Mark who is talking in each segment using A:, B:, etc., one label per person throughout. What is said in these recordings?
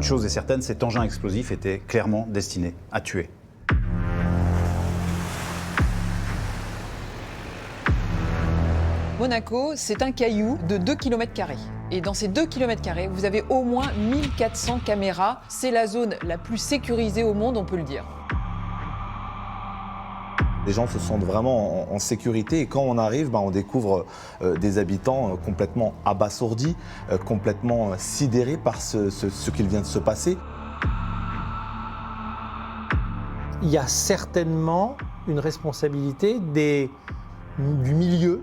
A: chose est certaine, cet engin explosif était clairement destiné à tuer.
B: Monaco, c'est un caillou de 2 km². Et dans ces 2 km², vous avez au moins 1400 caméras. C'est la zone la plus sécurisée au monde, on peut le dire.
C: Les gens se sentent vraiment en sécurité et quand on arrive, on découvre des habitants complètement abasourdis, complètement sidérés par ce qu'il vient de se passer.
D: Il y a certainement une responsabilité du milieu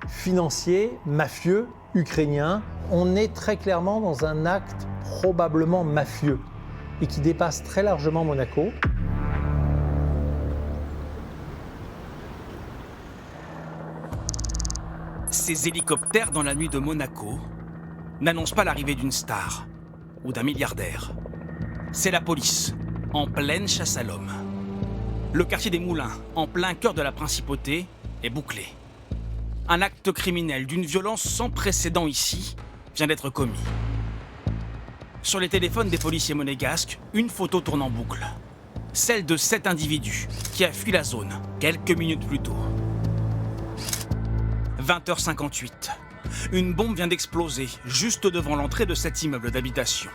D: financier, mafieux, ukrainien. On est très clairement dans un acte probablement mafieux et qui dépasse très largement Monaco.
E: Ces hélicoptères dans la nuit de Monaco n'annoncent pas l'arrivée d'une star ou d'un milliardaire. C'est la police, en pleine chasse à l'homme. Le quartier des Moulins, en plein cœur de la principauté, est bouclé. Un acte criminel d'une violence sans précédent ici vient d'être commis. Sur les téléphones des policiers monégasques, une photo tourne en boucle. Celle de 7 individus qui a fui la zone quelques minutes plus tôt. 20h58. Une bombe vient d'exploser juste devant l'entrée de cet immeuble d'habitation.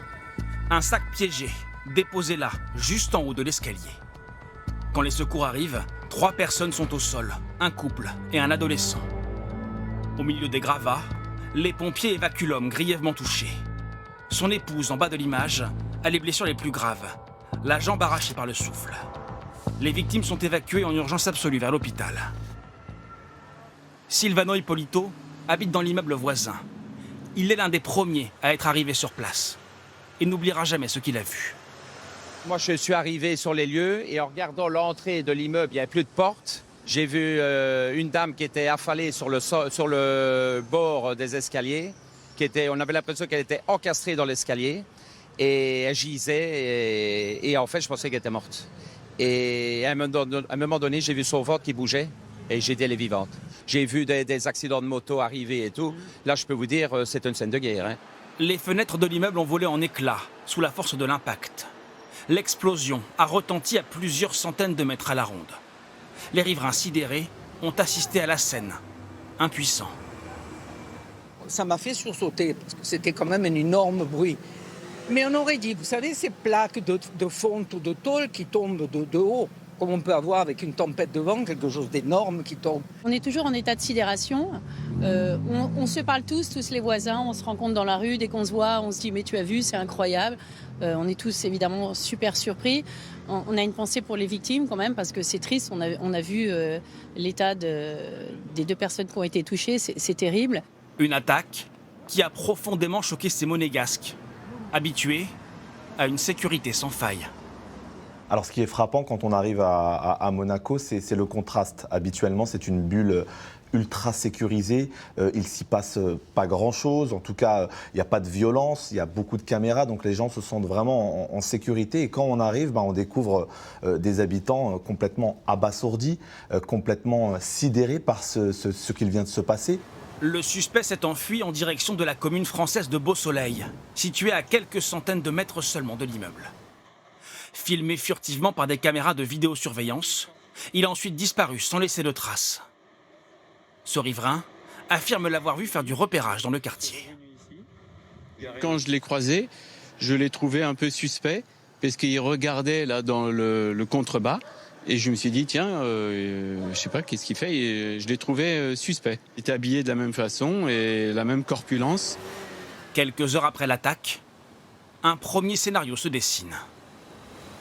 E: Un sac piégé, déposé là, juste en haut de l'escalier. Quand les secours arrivent, 3 personnes sont au sol, un couple et un adolescent. Au milieu des gravats, les pompiers évacuent l'homme grièvement touché. Son épouse, en bas de l'image, a les blessures les plus graves, la jambe arrachée par le souffle. Les victimes sont évacuées en urgence absolue vers l'hôpital. Silvano Ippolito habite dans l'immeuble voisin. Il est l'un des premiers à être arrivé sur place. Il n'oubliera jamais ce qu'il a vu.
F: Moi, je suis arrivé sur les lieux et en regardant l'entrée de l'immeuble, il n'y avait plus de porte. J'ai vu une dame qui était affalée sur le bord des escaliers. On avait l'impression qu'elle était encastrée dans l'escalier et elle gisait et en fait, je pensais qu'elle était morte. Et à un moment donné, j'ai vu son ventre qui bougeait et j'ai dit elle est vivante. J'ai vu des accidents de moto arriver et tout. Là, je peux vous dire, c'est une scène de guerre. Hein.
E: Les fenêtres de l'immeuble ont volé en éclats sous la force de l'impact. L'explosion a retenti à plusieurs centaines de mètres à la ronde. Les riverains sidérés ont assisté à la scène, impuissants.
G: Ça m'a fait sursauter, parce que c'était quand même un énorme bruit. Mais on aurait dit, vous savez, ces plaques de fonte ou de tôle qui tombent de haut, comme on peut avoir avec une tempête de vent, quelque chose d'énorme qui tombe.
H: On est toujours en état de sidération. On se parle tous les voisins, on se rencontre dans la rue, dès qu'on se voit, on se dit « mais tu as vu, c'est incroyable ». On est tous évidemment super surpris. On a une pensée pour les victimes quand même, parce que c'est triste. On a vu l'état des 2 personnes qui ont été touchées, c'est terrible.
E: Une attaque qui a profondément choqué ces monégasques, habitués à une sécurité sans faille.
C: Alors ce qui est frappant quand on arrive à Monaco, c'est le contraste. Habituellement, c'est une bulle ultra sécurisée, il s'y passe pas grand-chose, en tout cas, il n'y a pas de violence, il y a beaucoup de caméras, donc les gens se sentent vraiment en sécurité. Et quand on arrive, on découvre des habitants complètement abasourdis, complètement sidérés par ce qu'il vient de se passer.
E: Le suspect s'est enfui en direction de la commune française de Beau-Soleil, située à quelques centaines de mètres seulement de l'immeuble. Filmé furtivement par des caméras de vidéosurveillance, il a ensuite disparu sans laisser de traces. Ce riverain affirme l'avoir vu faire du repérage dans le quartier.
I: Quand je l'ai croisé, je l'ai trouvé un peu suspect, parce qu'il regardait là dans le contrebas, et je me suis dit, tiens, je sais pas, qu'est-ce qu'il fait, et je l'ai trouvé suspect. Il était habillé de la même façon et la même corpulence.
E: Quelques heures après l'attaque, un premier scénario se dessine.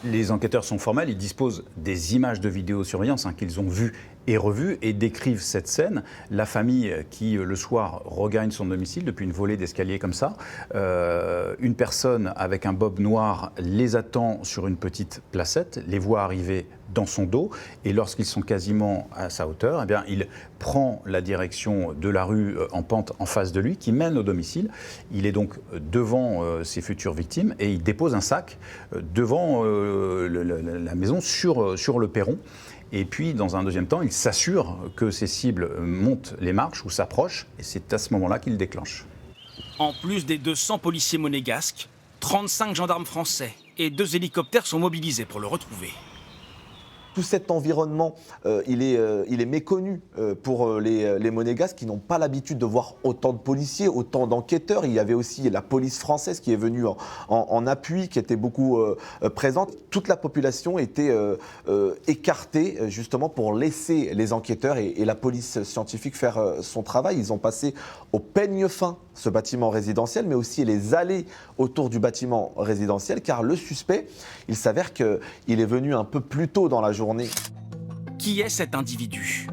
A: Les enquêteurs sont formels, ils disposent des images de vidéosurveillance qu'ils ont vues et revues et décrivent cette scène. La famille qui, le soir, regagne son domicile depuis une volée d'escalier comme ça. Une personne avec un bob noir les attend sur une petite placette, les voit arriver dans son dos et lorsqu'ils sont quasiment à sa hauteur, il prend la direction de la rue en pente en face de lui qui mène au domicile. Il est donc devant ses futures victimes et il dépose un sac devant la maison sur le perron. Et puis, dans un deuxième temps, il s'assure que ses cibles montent les marches ou s'approchent et c'est à ce moment-là qu'il déclenche.
E: En plus des 200 policiers monégasques, 35 gendarmes français et 2 hélicoptères sont mobilisés pour le retrouver.
C: Tout cet environnement, il est méconnu pour les Monégasques qui n'ont pas l'habitude de voir autant de policiers, autant d'enquêteurs. Il y avait aussi la police française qui est venue en appui, qui était beaucoup présente. Toute la population était écartée justement pour laisser les enquêteurs et la police scientifique faire son travail. Ils ont passé au peigne fin ce bâtiment résidentiel, mais aussi les allées autour du bâtiment résidentiel, car le suspect, il s'avère qu'il est venu un peu plus tôt dans la journée.
E: Qui est cet individu?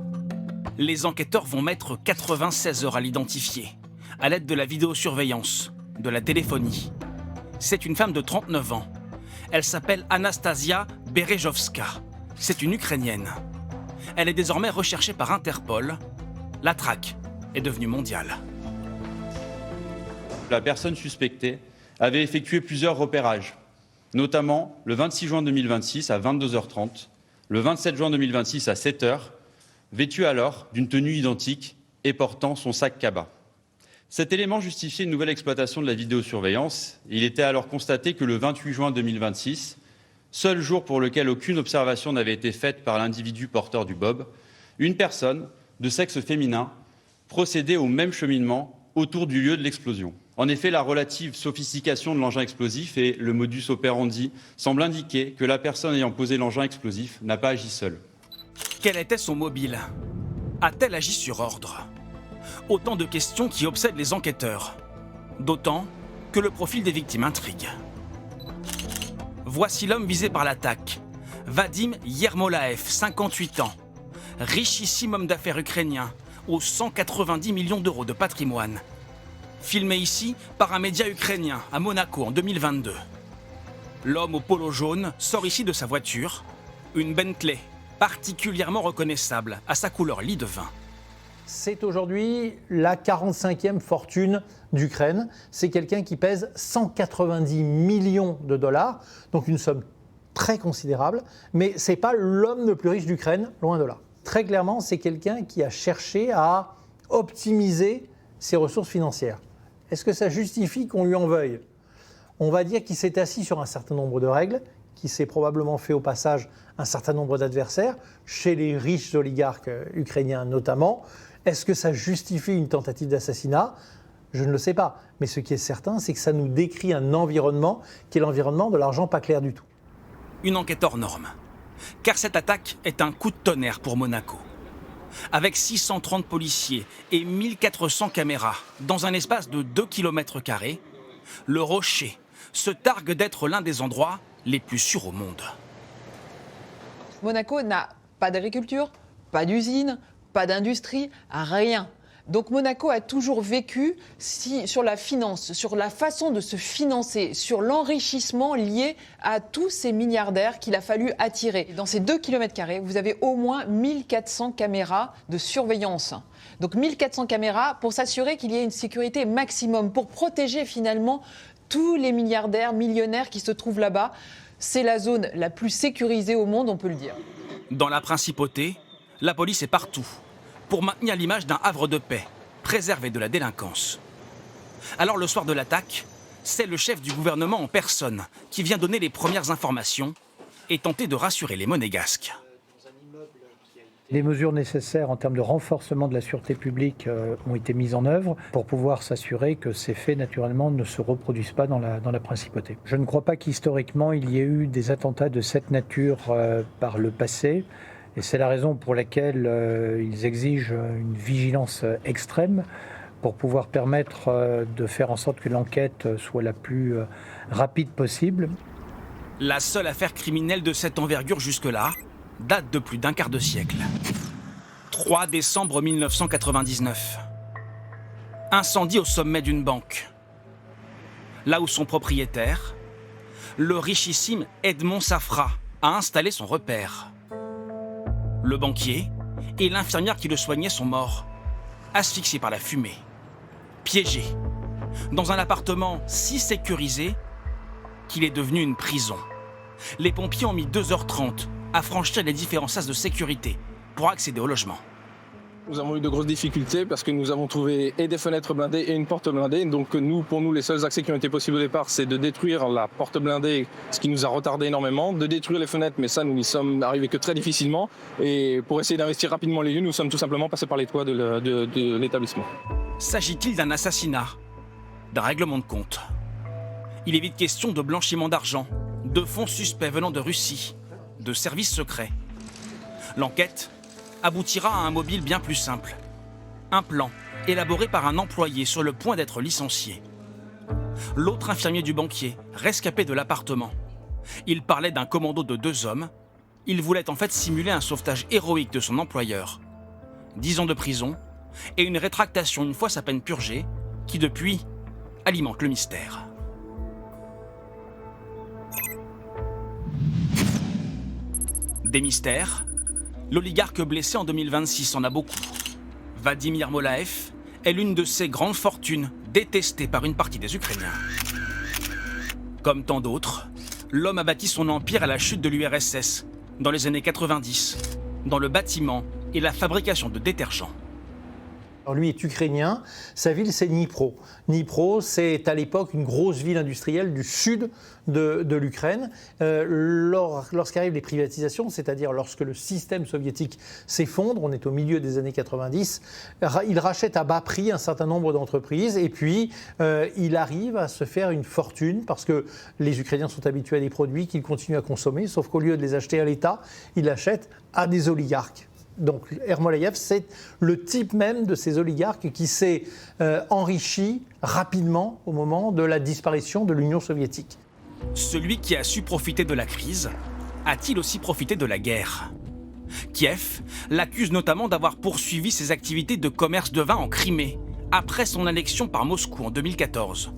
E: Les enquêteurs vont mettre 96 heures à l'identifier, à l'aide de la vidéosurveillance, de la téléphonie. C'est une femme de 39 ans. Elle s'appelle Anastasia Berejowska. C'est une Ukrainienne. Elle est désormais recherchée par Interpol. La traque est devenue mondiale.
J: La personne suspectée avait effectué plusieurs repérages, notamment le 26 juin 2026 à 22h30, le 27 juin 2026 à 7h, vêtue alors d'une tenue identique et portant son sac cabas. Cet élément justifiait une nouvelle exploitation de la vidéosurveillance. Il était alors constaté que le 28 juin 2026, seul jour pour lequel aucune observation n'avait été faite par l'individu porteur du bob, une personne de sexe féminin procédait au même cheminement autour du lieu de l'explosion. En effet, la relative sophistication de l'engin explosif et le modus operandi semblent indiquer que la personne ayant posé l'engin explosif n'a pas agi seule.
E: Quel était son mobile? A-t-elle agi sur ordre? Autant de questions qui obsèdent les enquêteurs. D'autant que le profil des victimes intrigue. Voici l'homme visé par l'attaque. Vadim Yermolaev, 58 ans. Richissime homme d'affaires ukrainien, aux 190 millions d'euros de patrimoine. Filmé ici par un média ukrainien à Monaco en 2022. L'homme au polo jaune sort ici de sa voiture, une Bentley particulièrement reconnaissable à sa couleur lit de vin.
D: C'est aujourd'hui la 45e fortune d'Ukraine. C'est quelqu'un qui pèse 190 millions de dollars, donc une somme très considérable, mais ce n'est pas l'homme le plus riche d'Ukraine, loin de là. Très clairement, c'est quelqu'un qui a cherché à optimiser ses ressources financières. Est-ce que ça justifie qu'on lui en veuille? On va dire qu'il s'est assis sur un certain nombre de règles, qu'il s'est probablement fait au passage un certain nombre d'adversaires, chez les riches oligarques ukrainiens notamment. Est-ce que ça justifie une tentative d'assassinat? Je ne le sais pas. Mais ce qui est certain, c'est que ça nous décrit un environnement qui est l'environnement de l'argent pas clair du tout.
E: Une enquête hors norme. Car cette attaque est un coup de tonnerre pour Monaco. Avec 630 policiers et 1400 caméras dans un espace de 2 km², le Rocher se targue d'être l'un des endroits les plus sûrs au monde.
B: Monaco n'a pas d'agriculture, pas d'usine, pas d'industrie, rien. Donc Monaco a toujours vécu sur la finance, sur la façon de se financer, sur l'enrichissement lié à tous ces milliardaires qu'il a fallu attirer. Dans ces 2 km², vous avez au moins 1400 caméras de surveillance. Donc 1400 caméras pour s'assurer qu'il y ait une sécurité maximum, pour protéger finalement tous les milliardaires, millionnaires qui se trouvent là-bas. C'est la zone la plus sécurisée au monde, on peut le dire.
E: Dans la principauté, la police est partout pour maintenir l'image d'un havre de paix, préservé de la délinquance. Alors le soir de l'attaque, c'est le chef du gouvernement en personne qui vient donner les premières informations et tenter de rassurer les Monégasques.
K: Les mesures nécessaires en termes de renforcement de la sûreté publique ont été mises en œuvre pour pouvoir s'assurer que ces faits, naturellement, ne se reproduisent pas dans la principauté. Je ne crois pas qu'historiquement, il y ait eu des attentats de cette nature par le passé. Et c'est la raison pour laquelle ils exigent une vigilance extrême pour pouvoir permettre de faire en sorte que l'enquête soit la plus rapide possible.
E: La seule affaire criminelle de cette envergure jusque-là date de plus d'un quart de siècle. 3 décembre 1999. Incendie au sommet d'une banque. Là où son propriétaire, le richissime Edmond Safra, a installé son repère. Le banquier et l'infirmière qui le soignait sont morts, asphyxiés par la fumée, piégés, dans un appartement si sécurisé qu'il est devenu une prison. Les pompiers ont mis 2h30 à franchir les différents sas de sécurité pour accéder au logement.
L: Nous avons eu de grosses difficultés parce que nous avons trouvé et des fenêtres blindées et une porte blindée. Donc pour nous, les seuls accès qui ont été possibles au départ, c'est de détruire la porte blindée, ce qui nous a retardé énormément, de détruire les fenêtres, mais ça, nous n'y sommes arrivés que très difficilement. Et pour essayer d'investir rapidement les lieux, nous sommes tout simplement passés par les toits de l'établissement.
E: S'agit-il d'un assassinat, d'un règlement de compte? Il est vite question de blanchiment d'argent, de fonds suspects venant de Russie, de services secrets. L'enquête aboutira à un mobile bien plus simple. Un plan élaboré par un employé sur le point d'être licencié. L'autre infirmier du banquier, rescapé de l'appartement. Il parlait d'un commando de 2 hommes. Il voulait en fait simuler un sauvetage héroïque de son employeur. 10 ans de prison et une rétractation une fois sa peine purgée, qui depuis alimente le mystère. Des mystères, l'oligarque blessé en 2026 en a beaucoup. Vadim Yermolaev est l'une de ces grandes fortunes détestées par une partie des Ukrainiens. Comme tant d'autres, l'homme a bâti son empire à la chute de l'URSS, dans les années 90, dans le bâtiment et la fabrication de détergents.
D: Alors lui est ukrainien, sa ville c'est Dnipro. Dnipro, c'est à l'époque une grosse ville industrielle du sud de l'Ukraine. Lorsqu'arrivent les privatisations, c'est-à-dire lorsque le système soviétique s'effondre, on est au milieu des années 90, il rachète à bas prix un certain nombre d'entreprises et puis il arrive à se faire une fortune parce que les Ukrainiens sont habitués à des produits qu'ils continuent à consommer, sauf qu'au lieu de les acheter à l'État, ils l'achètent à des oligarques. Donc Yermolaev, c'est le type même de ces oligarques qui s'est enrichi rapidement au moment de la disparition de l'Union soviétique.
E: Celui qui a su profiter de la crise a-t-il aussi profité de la guerre? Kiev l'accuse notamment d'avoir poursuivi ses activités de commerce de vin en Crimée après son annexion par Moscou en 2014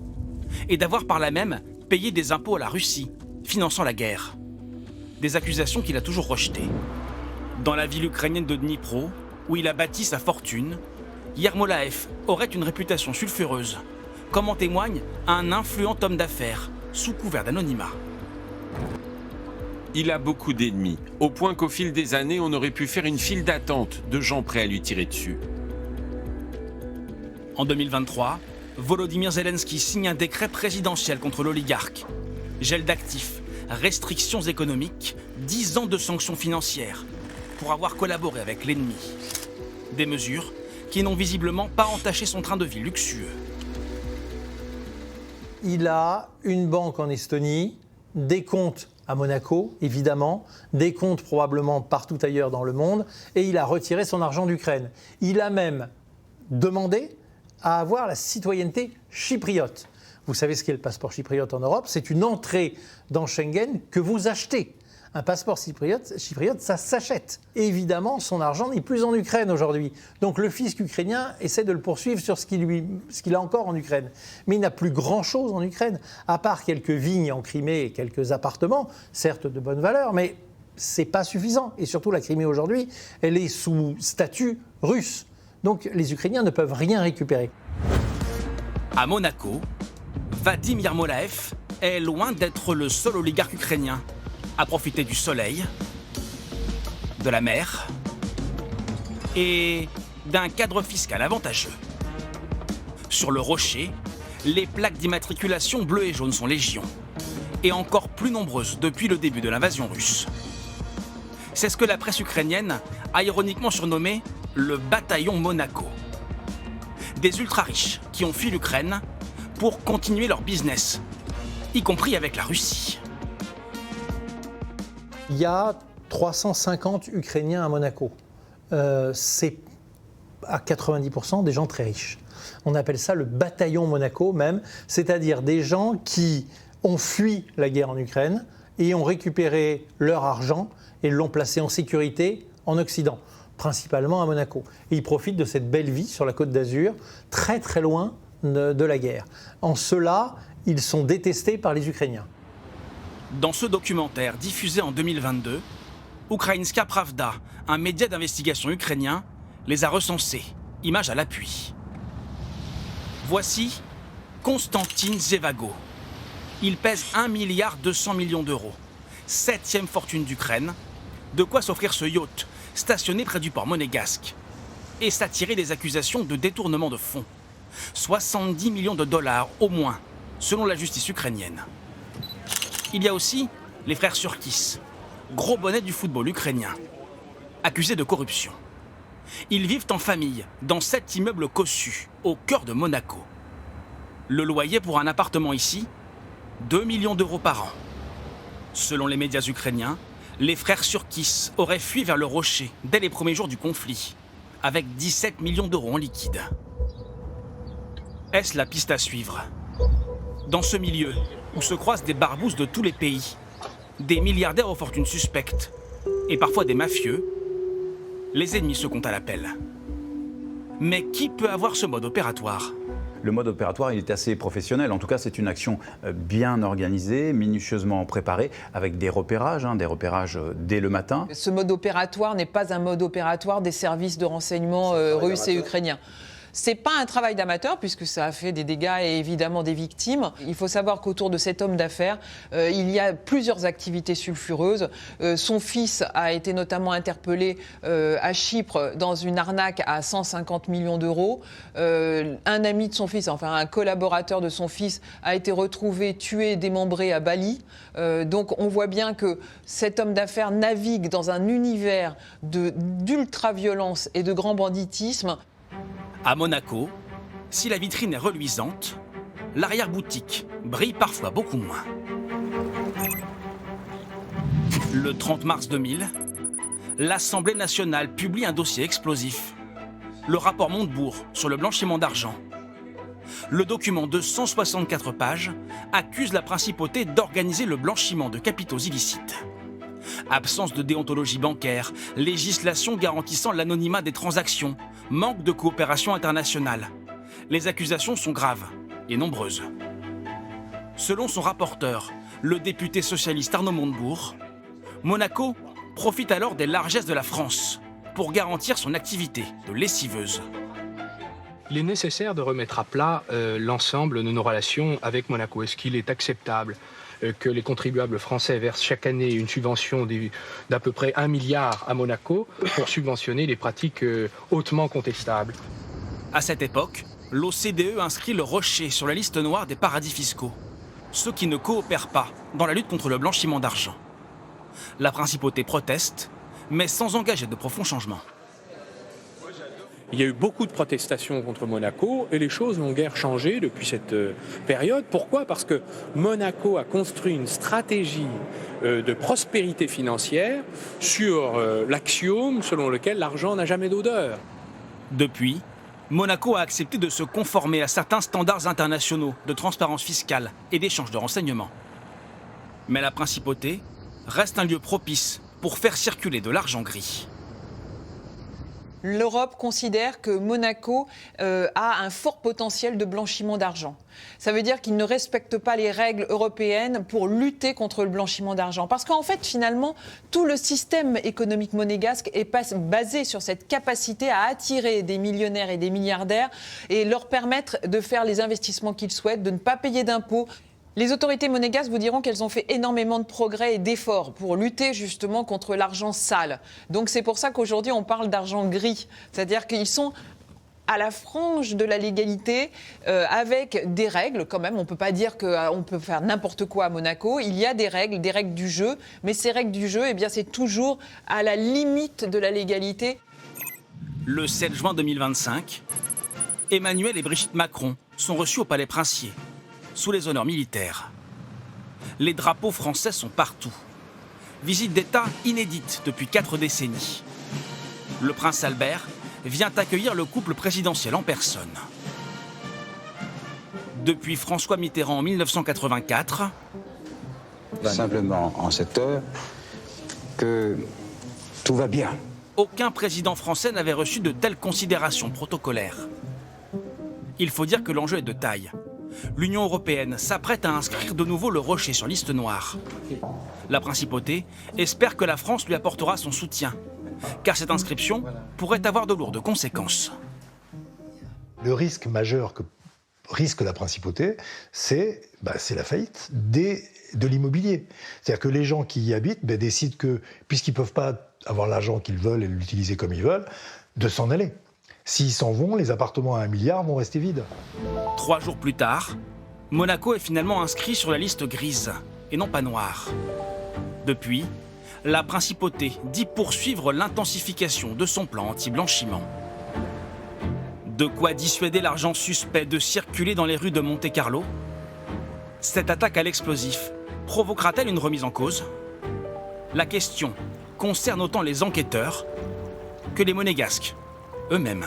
E: et d'avoir par là même payé des impôts à la Russie, finançant la guerre. Des accusations qu'il a toujours rejetées. Dans la ville ukrainienne de Dnipro, où il a bâti sa fortune, Yermolaev aurait une réputation sulfureuse, comme en témoigne un influent homme d'affaires, sous couvert d'anonymat.
M: Il a beaucoup d'ennemis, au point qu'au fil des années, on aurait pu faire une file d'attente de gens prêts à lui tirer dessus.
E: En 2023, Volodymyr Zelensky signe un décret présidentiel contre l'oligarque. Gel d'actifs, restrictions économiques, 10 ans de sanctions financières, pour avoir collaboré avec l'ennemi. Des mesures qui n'ont visiblement pas entaché son train de vie luxueux.
D: Il a une banque en Estonie, des comptes à Monaco, évidemment, des comptes probablement partout ailleurs dans le monde, et il a retiré son argent d'Ukraine. Il a même demandé à avoir la citoyenneté chypriote. Vous savez ce qu'est le passeport chypriote en Europe? C'est une entrée dans Schengen que vous achetez. Un passeport chypriote, ça s'achète. Évidemment, son argent n'est plus en Ukraine aujourd'hui. Donc le fisc ukrainien essaie de le poursuivre sur ce qu'il a encore en Ukraine. Mais il n'a plus grand-chose en Ukraine, à part quelques vignes en Crimée et quelques appartements, certes de bonne valeur, mais c'est pas suffisant. Et surtout, la Crimée aujourd'hui, elle est sous statut russe. Donc les Ukrainiens ne peuvent rien récupérer.
E: À Monaco, Vadim Yermolaev est loin d'être le seul oligarque ukrainien à profiter du soleil, de la mer et d'un cadre fiscal avantageux. Sur le rocher, les plaques d'immatriculation bleues et jaunes sont légion, et encore plus nombreuses depuis le début de l'invasion russe. C'est ce que la presse ukrainienne a ironiquement surnommé le bataillon Monaco. Des ultra-riches qui ont fui l'Ukraine pour continuer leur business, y compris avec la Russie.
D: Il y a 350 Ukrainiens à Monaco. C'est à 90% des gens très riches. On appelle ça le bataillon Monaco même, c'est-à-dire des gens qui ont fui la guerre en Ukraine et ont récupéré leur argent et l'ont placé en sécurité en Occident, principalement à Monaco. Et ils profitent de cette belle vie sur la Côte d'Azur, très très loin de la guerre. En cela, ils sont détestés par les Ukrainiens.
E: Dans ce documentaire diffusé en 2022, Ukrainska Pravda, un média d'investigation ukrainien, les a recensés, images à l'appui. Voici Konstantin Zevago. Il pèse 1,2 milliard d'euros, 7e fortune d'Ukraine, de quoi s'offrir ce yacht stationné près du port monégasque. et s'attirer des accusations de détournement de fonds. 70 millions de dollars au moins, selon la justice ukrainienne. Il y a aussi les frères Surkis, gros bonnets du football ukrainien, accusés de corruption. Ils vivent en famille dans 7 immeubles cossus, au cœur de Monaco. Le loyer pour un appartement ici, 2 millions d'euros par an. Selon les médias ukrainiens, les frères Surkis auraient fui vers le rocher dès les premiers jours du conflit, avec 17 millions d'euros en liquide. Est-ce la piste à suivre? Dans ce milieu, où se croisent des barbouzes de tous les pays, des milliardaires aux fortunes suspectes, et parfois des mafieux, les ennemis se comptent à l'appel. Mais qui peut avoir ce mode opératoire?
A: Le mode opératoire, il est assez professionnel. En tout cas, c'est une action bien organisée, minutieusement préparée, avec des repérages dès le matin.
B: Ce mode opératoire n'est pas un mode opératoire des services de renseignement russes et ukrainiens. C'est pas un travail d'amateur puisque ça a fait des dégâts et évidemment des victimes. Il faut savoir qu'autour de cet homme d'affaires, il y a plusieurs activités sulfureuses. Son fils a été notamment interpellé à Chypre dans une arnaque à 150 millions d'euros. Un ami de son fils, enfin un collaborateur de son fils, a été retrouvé tué et démembré à Bali. Donc on voit bien que cet homme d'affaires navigue dans un univers d'ultra-violence et de grand banditisme.
E: À Monaco, si la vitrine est reluisante, l'arrière-boutique brille parfois beaucoup moins. Le 30 mars 2000, l'Assemblée nationale publie un dossier explosif, le rapport Montebourg sur le blanchiment d'argent. Le document de 164 pages accuse la principauté d'organiser le blanchiment de capitaux illicites. Absence de déontologie bancaire, législation garantissant l'anonymat des transactions, manque de coopération internationale. Les accusations sont graves et nombreuses. Selon son rapporteur, le député socialiste Arnaud Montebourg, Monaco profite alors des largesses de la France pour garantir son activité de lessiveuse.
N: Il est nécessaire de remettre à plat l'ensemble de nos relations avec Monaco. Est-ce qu'il est acceptable que les contribuables français versent chaque année une subvention d'à peu près 1 milliard à Monaco pour subventionner les pratiques hautement contestables?
E: À cette époque, l'OCDE inscrit le Rocher sur la liste noire des paradis fiscaux, ceux qui ne coopèrent pas dans la lutte contre le blanchiment d'argent. La principauté proteste, mais sans engager de profonds changements.
N: Il y a eu beaucoup de protestations contre Monaco et les choses n'ont guère changé depuis cette période. Pourquoi? Parce que Monaco a construit une stratégie de prospérité financière sur l'axiome selon lequel l'argent n'a jamais d'odeur.
E: Depuis, Monaco a accepté de se conformer à certains standards internationaux de transparence fiscale et d'échange de renseignements. Mais la principauté reste un lieu propice pour faire circuler de l'argent gris.
B: L'Europe considère que Monaco a un fort potentiel de blanchiment d'argent. Ça veut dire qu'il ne respecte pas les règles européennes pour lutter contre le blanchiment d'argent. Parce qu'en fait, finalement, tout le système économique monégasque est basé sur cette capacité à attirer des millionnaires et des milliardaires et leur permettre de faire les investissements qu'ils souhaitent, de ne pas payer d'impôts. Les autorités monégasques vous diront qu'elles ont fait énormément de progrès et d'efforts pour lutter justement contre l'argent sale. Donc c'est pour ça qu'aujourd'hui on parle d'argent gris. C'est-à-dire qu'ils sont à la frange de la légalité avec des règles quand même. On ne peut pas dire qu'on peut faire n'importe quoi à Monaco. Il y a des règles du jeu. Mais ces règles du jeu, eh bien, c'est toujours à la limite de la légalité.
E: Le 7 juin 2025, Emmanuel et Brigitte Macron sont reçus au Palais Princier, sous les honneurs militaires. Les drapeaux français sont partout. Visite d'État inédite depuis 4 décennies. Le prince Albert vient accueillir le couple présidentiel en personne. Depuis François Mitterrand en 1984...
O: Simplement en cette heure que tout va bien.
E: Aucun président français n'avait reçu de telles considérations protocolaires. Il faut dire que l'enjeu est de taille. L'Union européenne s'apprête à inscrire de nouveau le Rocher sur liste noire. La principauté espère que la France lui apportera son soutien, car cette inscription pourrait avoir de lourdes conséquences.
P: Le risque majeur que risque la principauté, c'est la faillite de l'immobilier. C'est-à-dire que les gens qui y habitent décident que, puisqu'ils ne peuvent pas avoir l'argent qu'ils veulent et l'utiliser comme ils veulent, de s'en aller. S'ils s'en vont, les appartements à 1 milliard vont rester vides.
E: 3 jours plus tard, Monaco est finalement inscrit sur la liste grise, et non pas noire. Depuis, la principauté dit poursuivre l'intensification de son plan anti-blanchiment. De quoi dissuader l'argent suspect de circuler dans les rues de Monte-Carlo? Cette attaque à l'explosif provoquera-t-elle une remise en cause? La question concerne autant les enquêteurs que les monégasques eux-mêmes.